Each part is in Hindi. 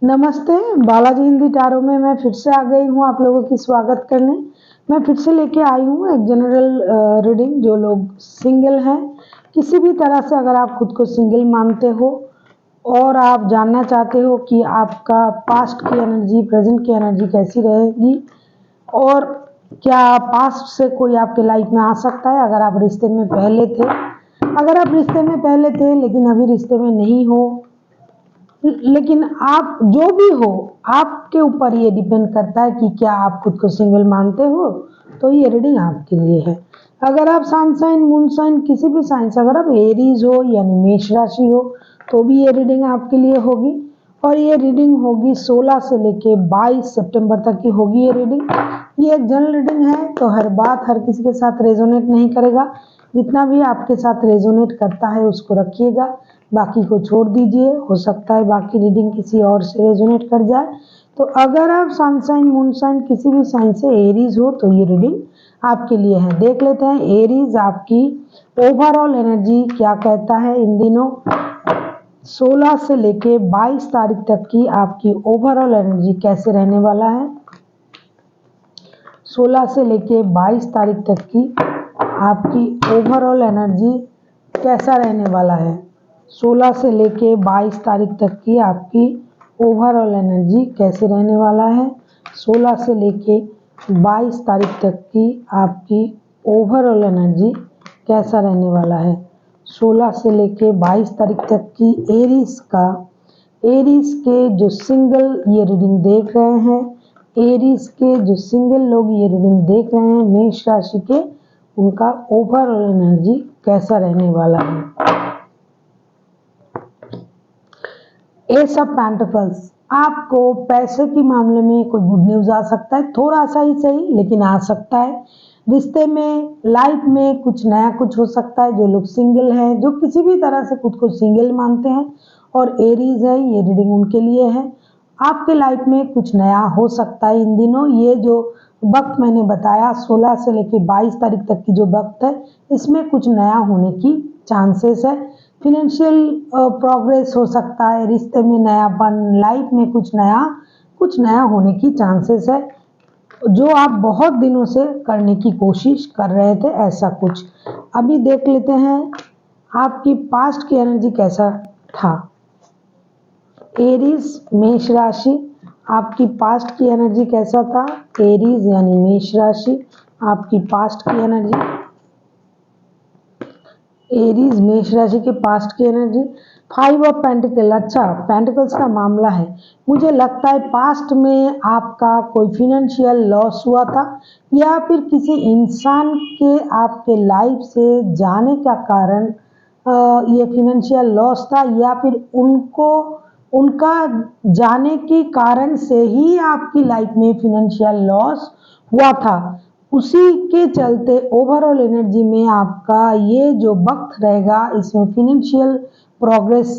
नमस्ते, बालाजी हिंदी टारो में मैं फिर से आ गई हूँ आप लोगों की स्वागत करने। मैं फिर से लेके आई हूँ एक जनरल रीडिंग। जो लोग सिंगल हैं, किसी भी तरह से अगर आप खुद को सिंगल मानते हो और आप जानना चाहते हो कि आपका पास्ट की एनर्जी, प्रेजेंट की एनर्जी कैसी रहेगी और क्या पास्ट से कोई आपके लाइफ में आ सकता है। अगर आप रिश्ते में पहले थे, अगर आप रिश्ते में पहले थे लेकिन अभी रिश्ते में नहीं हो, लेकिन आप जो भी हो, आपके ऊपर ये डिपेंड करता है कि क्या आप खुद को सिंगल मानते हो, तो ये रीडिंग आपके लिए है। अगर आप सन साइन, मून साइन, किसी भी साइन से, अगर आप एरीज हो यानी मेष राशि हो, तो भी ये रीडिंग आपके लिए होगी। और ये रीडिंग होगी 16 से लेके 22 सितंबर तक की होगी ये रीडिंग। ये एक जनरल रीडिंग है, तो हर बात हर किसी के साथ रेजोनेट नहीं करेगा। जितना भी आपके साथ रेजोनेट करता है उसको रखिएगा, बाकी को छोड़ दीजिए। हो सकता है बाकी रीडिंग किसी और से रेजोनेट कर जाए। तो अगर आप सन साइन, मून साइन, किसी भी साइन से एरीज हो, तो ये रीडिंग आपके लिए है। देख लेते हैं एरीज आपकी ओवरऑल एनर्जी क्या कहता है इन दिनों। 16 से लेके 22 तारीख तक की आपकी ओवरऑल एनर्जी कैसे रहने वाला है। 16 से लेके 22 तारीख तक की आपकी ओवरऑल एनर्जी कैसा रहने वाला है। 16 से लेके 22 तारीख तक की आपकी ओवरऑल एनर्जी कैसे रहने वाला है। 16 से लेके 22 तारीख तक की आपकी ओवरऑल एनर्जी कैसा रहने वाला है। 16 से लेके 22 तारीख तक की एरीज के जो सिंगल ये रीडिंग देख रहे हैं, एरीज के जो सिंगल लोग ये रीडिंग देख रहे हैं मेष राशि के, उनका ओवरऑल एनर्जी कैसा रहने वाला है। एस ऑफ पेंटिकल्स, आपको पैसे के मामले में कोई गुड न्यूज आ सकता है, थोड़ा सा ही सही लेकिन आ सकता है। रिश्ते में, लाइफ में कुछ नया कुछ हो सकता है। जो लोग सिंगल हैं, जो किसी भी तरह से खुद को सिंगल मानते हैं और एरीज है, ये रीडिंग उनके लिए है। आपके लाइफ में कुछ नया हो सकता है इन दिनों। ये जो वक्त मैंने बताया 16 से लेकर 22 तारीख तक की जो वक्त है, इसमें कुछ नया होने की चांसेस है। फिनेंशियल प्रोग्रेस हो सकता है, रिश्ते में नयापन, लाइफ में कुछ नया होने की चांसेस है। जो आप बहुत दिनों से करने की कोशिश कर रहे थे, ऐसा कुछ। अभी देख लेते हैं आपकी पास्ट की एनर्जी कैसा था। एरीज मेष राशि, आपकी पास्ट की एनर्जी कैसा था। एरीज यानी मेष राशि, आपकी पास्ट की एनर्जी। एरीज मेष राशि के पास्ट की एनर्जी 5 ऑफ पेंटिकल। अच्छा, पेंटिकल्स का मामला है। मुझे लगता है पास्ट में आपका कोई फिनेंशियल लॉस हुआ था, या फिर किसी इंसान के आपके लाइफ से जाने का कारण ये फिनेंशियल लॉस था, या फिर उनका जाने के कारण से ही आपकी लाइफ में फिनेंशियल लॉस हुआ था। उसी के चलते ओवरऑल एनर्जी में आपका ये जो वक्त रहेगा, इसमें फिनेंशियल प्रोग्रेस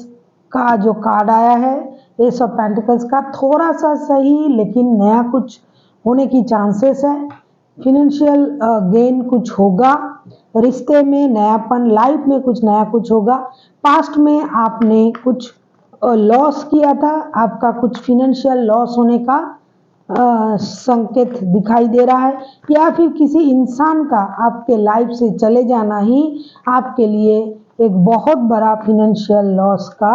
का जो कार्ड आया है, एस ऑफ पेंटिकल्स का, थोड़ा सा सही लेकिन नया कुछ होने की चांसेस है। फिनेंशियल गेन कुछ होगा, रिश्ते में नयापन, लाइफ में कुछ नया कुछ होगा। पास्ट में आपने कुछ लॉस किया था, आपका कुछ फिनेंशियल लॉस होने का संकेत दिखाई दे रहा है, या फिर किसी इंसान का आपके लाइफ से चले जाना ही आपके लिए एक बहुत बड़ा फिनेंशियल लॉस का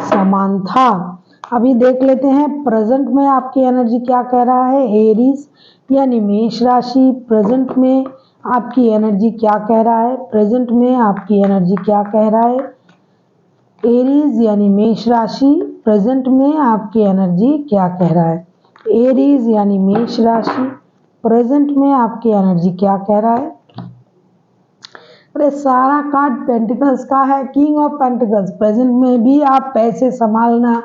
समान था। अभी देख लेते हैं प्रेजेंट में आपकी एनर्जी क्या कह रहा है। एरीज यानी मेष राशि, प्रेजेंट में आपकी एनर्जी क्या कह रहा है। प्रेजेंट में आपकी एनर्जी क्या कह रहा है। एरीज यानी मेष राशि, प्रेजेंट में आपकी एनर्जी क्या कह रहा है। एरीज यानी मेष राशि, प्रेजेंट में आपकी एनर्जी क्या कह रहा है। अरे सारा कार्ड पेंटिकल्स का है, किंग ऑफ पेंटिकल्स। प्रेजेंट में भी आप पैसे संभालना,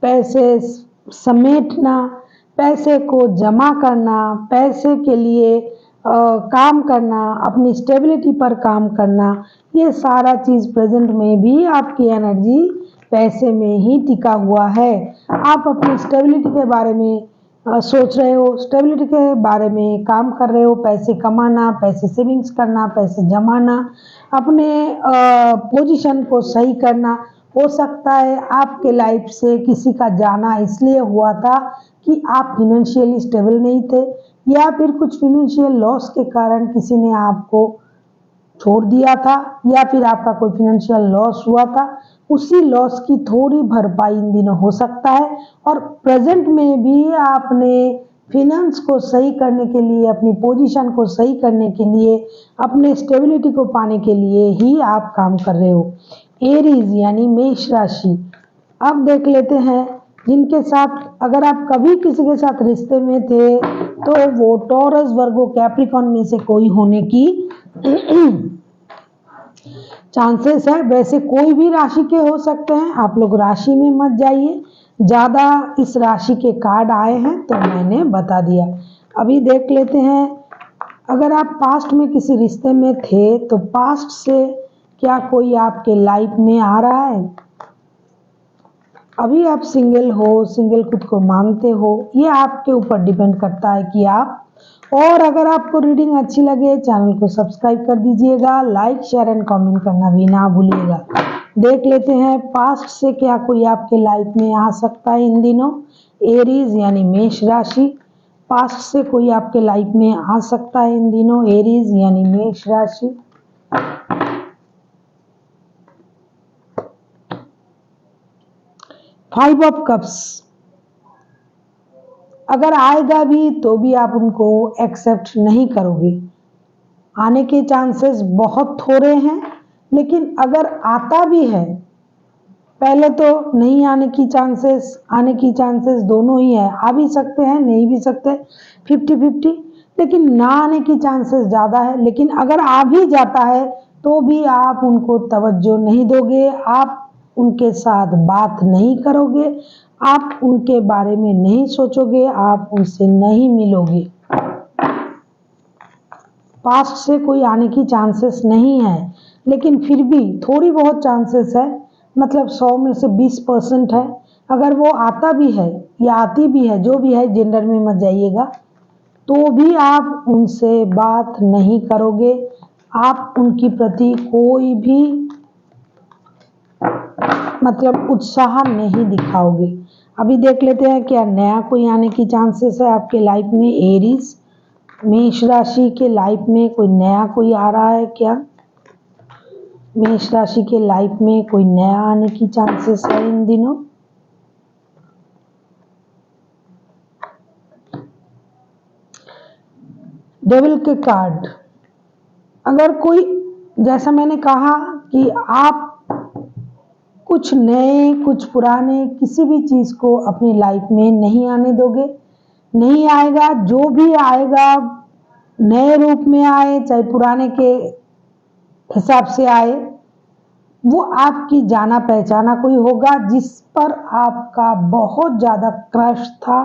पैसे समेटना, पैसे को जमा करना, पैसे के लिए काम करना, अपनी स्टेबिलिटी पर काम करना, ये सारा चीज़ प्रेजेंट में भी आपकी एनर्जी पैसे में ही टिका हुआ है। आप अपनी स्टेबिलिटी के बारे में सोच रहे हो, स्टेबिलिटी के बारे में काम कर रहे हो, पैसे कमाना, पैसे सेविंग्स करना, पैसे जमाना, अपने पोजीशन को सही करना, हो सकता है आपके लाइफ से किसी का जाना इसलिए हुआ था कि आप फिनेंशियली स्टेबल नहीं थे, या फिर कुछ फिनेंशियल लॉस के कारण किसी ने आपको छोड़ दिया था, या फिर आपका कोई फिनेंशियल लॉस हुआ था। उसी लॉस की थोड़ी भरपाई इन दिनों हो सकता है, और प्रेजेंट में भी आपने फिनेंस को सही करने के लिए, अपनी पोजीशन को सही करने के लिए, अपने स्टेबिलिटी को पाने के लिए ही आप काम कर रहे हो। एरीज यानी मेष राशि। अब देख लेते हैं जिनके साथ, अगर आप कभी किसी के साथ रिश्ते में थे तो वो टॉरस, वर्गो, कैप्रिकॉन में से कोई होने की चांसेस है। वैसे कोई भी राशि के हो सकते हैं, आप लोग राशि में मत जाइए। ज़्यादा इस राशि के कार्ड आए हैं तो मैंने बता दिया। अभी देख लेते हैं, अगर आप पास्ट में किसी रिश्ते में थे तो पास्ट से क्या कोई आपके लाइफ में आ रहा है। अभी आप सिंगल हो, सिंगल खुद को मानते हो, ये आपके ऊपर डिपेंड करता है कि आप। और अगर आपको रीडिंग अच्छी लगे चैनल को सब्सक्राइब कर दीजिएगा, लाइक शेयर एंड कमेंट करना भी ना भूलिएगा। देख लेते हैं पास्ट से क्या कोई आपके लाइफ में आ सकता है इन दिनों। एरीज यानी मेष राशि, पास्ट से कोई आपके लाइफ में आ सकता है इन दिनों। एरीज यानी मेष राशि। फाइव ऑफ कप्स, अगर आएगा भी तो भी आप उनको एक्सेप्ट नहीं करोगे। आने के चांसेस बहुत थोड़े हैं, लेकिन अगर आता भी है, पहले तो नहीं आने की चांसेस, आने की चांसेस दोनों ही है। आ भी सकते हैं, नहीं भी सकते, 50-50, लेकिन ना आने की चांसेस ज़्यादा है। लेकिन अगर आ भी जाता है तो भी आप उनको तवज्जो नहीं दोगे, आप उनके साथ बात नहीं करोगे, आप उनके बारे में नहीं सोचोगे, आप उनसे नहीं मिलोगे। पास्ट से कोई आने की चांसेस नहीं है, लेकिन फिर भी थोड़ी बहुत चांसेस है, मतलब 100 में से 20% है। अगर वो आता भी है या आती भी है, जो भी है, जेंडर में मत जाइएगा, तो भी आप उनसे बात नहीं करोगे, आप उनकी प्रति कोई भी मतलब उत्साह नहीं दिखाओगे। अभी देख लेते हैं क्या नया कोई आने की चांसेस है आपके लाइफ में। एरीज, मेष राशि के लाइफ में कोई नया कोई आ रहा है क्या। मेष राशि के लाइफ में कोई नया आने की चांसेस है इन दिनों। डेविल के कार्ड, अगर कोई, जैसा मैंने कहा कि आप कुछ नए, कुछ पुराने, किसी भी चीज को अपनी लाइफ में नहीं आने दोगे, नहीं आएगा। जो भी आएगा नए रूप में आए, चाहे पुराने के हिसाब से आए, वो आपकी जाना पहचाना कोई होगा जिस पर आपका बहुत ज्यादा क्रश था,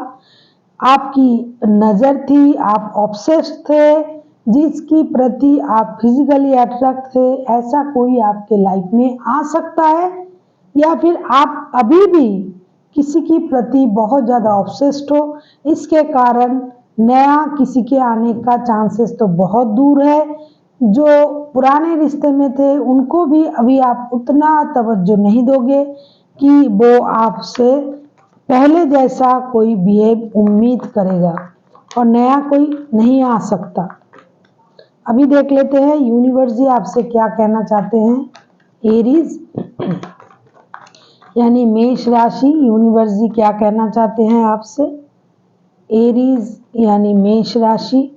आपकी नजर थी, आप ऑब्सेस्ड थे, जिसकी प्रति आप फिजिकली अट्रैक्ट थे। ऐसा कोई आपके लाइफ में आ सकता है, या फिर आप अभी भी किसी की प्रति बहुत ज्यादा ऑब्सेस्ड हो, इसके कारण नया किसी के आने का चांसेस तो बहुत दूर है। जो पुराने रिश्ते में थे उनको भी अभी आप उतना तवज्जो नहीं दोगे कि वो आपसे पहले जैसा कोई बिहेव उम्मीद करेगा, और नया कोई नहीं आ सकता। अभी देख लेते हैं यूनिवर्स जी आपसे क्या कहना चाहते हैं। एरीज यानी मेष राशि, यूनिवर्स जी क्या कहना चाहते हैं आपसे। एरीज यानी मेष राशि,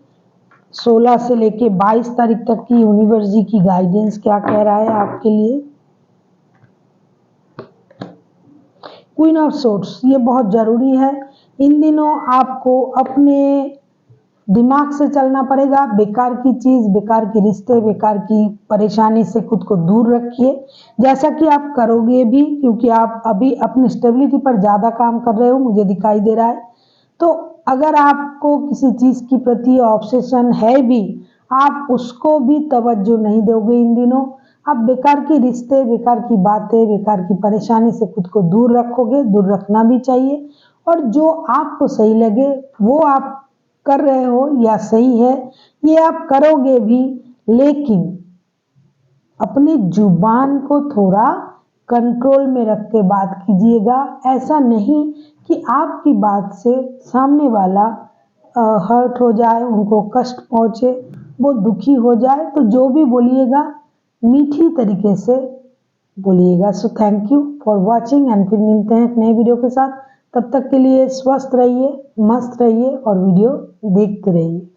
16 से लेके 22 तारीख तक की यूनिवर्स जी की गाइडेंस क्या कह रहा है आपके लिए। क्वीन ऑफ सोर्ड्स, ये बहुत जरूरी है इन दिनों। आपको अपने दिमाग से चलना पड़ेगा। बेकार की चीज, बेकार के रिश्ते, बेकार की परेशानी से खुद को दूर रखिए, जैसा कि आप करोगे भी, क्योंकि आप अभी अपनी स्टेबिलिटी पर ज्यादा काम कर रहे हो, मुझे दिखाई दे रहा है। तो अगर आपको किसी चीज की प्रति ऑब्सेशन है भी, आप उसको भी तवज्जो नहीं दोगे इन दिनों। आप बेकार के रिश्ते, बेकार की बातें, बेकार की परेशानी से खुद को दूर रखोगे, दूर रखना भी चाहिए। और जो आपको सही लगे वो आप कर रहे हो या सही है, ये आप करोगे भी, लेकिन अपनी जुबान को थोड़ा कंट्रोल में रख के बात कीजिएगा। ऐसा नहीं कि आपकी बात से सामने वाला हर्ट हो जाए, उनको कष्ट पहुँचे, वो दुखी हो जाए। तो जो भी बोलिएगा मीठी तरीके से बोलिएगा। So thank you for watching and फिर मिलते हैं एक नए वीडियो के साथ। तब तक के लिए स्वस्थ रहिए, मस्त रहिए और वीडियो देखते रहिए।